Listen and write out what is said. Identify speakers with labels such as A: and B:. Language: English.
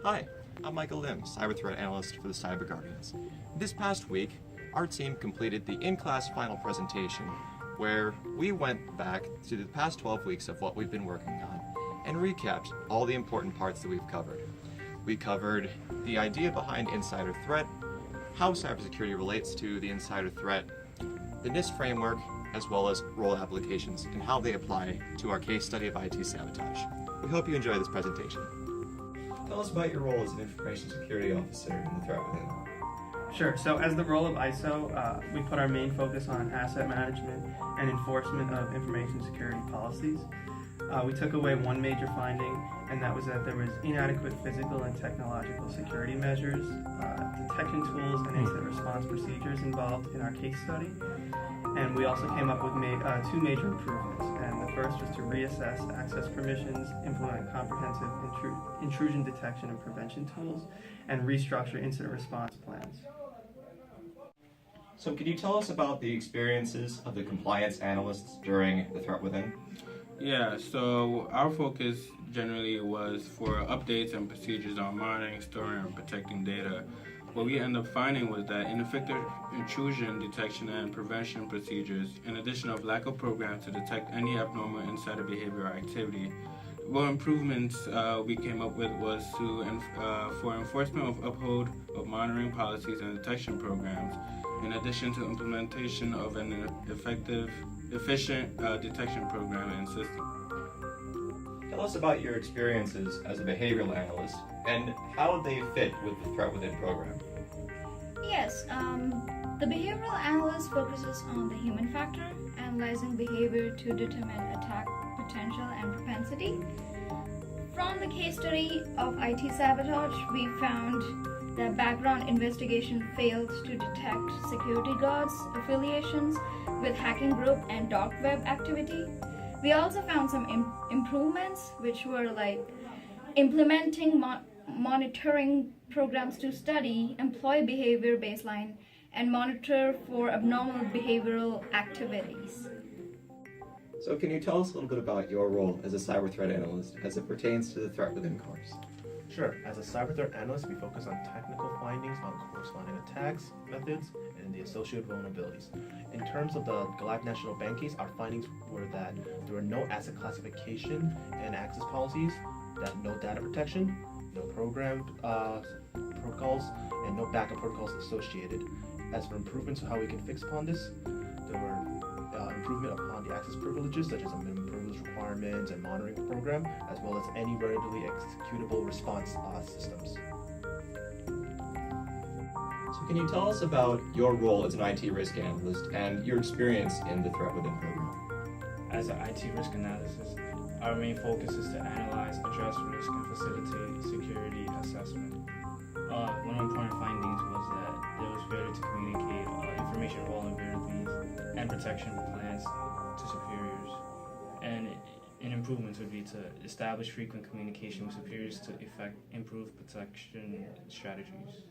A: Hi, I'm Michael Lim, Cyber Threat Analyst for the Cyber Guardians. This past week, our team completed the in-class final presentation where we went back to the past 12 weeks of what we've been working on and recapped all the important parts that we've covered. We covered the idea behind insider threat, how cybersecurity relates to the insider threat, the NIST framework, as well as role applications and how they apply to our case study of IT sabotage. We hope you enjoy this presentation. Tell us about your role as an information security officer in the threat within.
B: Sure. So as the role of ISO, we put our main focus on asset management and enforcement of information security policies. We took away one major finding, and that was that there was inadequate physical and technological security measures, detection tools, and incident response procedures involved in our case study. And we also came up with two major improvements. And the first was to reassess access permissions, implement comprehensive intrusion detection and prevention tools, and restructure incident response plans.
A: So can you tell us about the experiences of the compliance analysts during the threat within?
C: Yeah, so our focus generally was for updates and procedures on monitoring, storing, and protecting data. What we ended up finding was that ineffective intrusion detection and prevention procedures, in addition of lack of programs to detect any abnormal insider behavior or activity. What improvements we came up with was for enforcement of uphold of monitoring policies and detection programs, in addition to implementation of an efficient detection program and system.
A: Tell us about your experiences as a behavioral analyst and how they fit with the threat within program.
D: Yes, the behavioral analyst focuses on the human factor, analyzing behavior to determine attack potential and propensity. From the case study of IT sabotage, we found that background investigation failed to detect security guards' affiliations with hacking group and dark web activity. We also found some improvements, which were like implementing monitoring programs to study employee behavior baseline and monitor for abnormal behavioral activities.
A: So can you tell us a little bit about your role as a cyber threat analyst as it pertains to the threat within course?
E: Sure. As a cyber threat analyst, we focus on technical findings on corresponding attacks, methods, and the associated vulnerabilities. In terms of the Galactic National Bank case, our findings were that there were no asset classification and access policies, that no data protection, no program protocols, and no backup protocols associated. As for improvements to how we can fix upon this, there were improvement upon the access privileges, such as a minimum privilege requirements and monitoring program, as well as any readily executable response systems.
A: So can you tell us about your role as an IT risk analyst and your experience in the threat within program?
F: As an IT risk analysis, our main focus is to analyze, address risk, and facilitate security assessment. One of the important findings was that it was failure to communicate information vulnerabilities and protection plans to superiors. And improvements would be to establish frequent communication with superiors to effect improved protection strategies.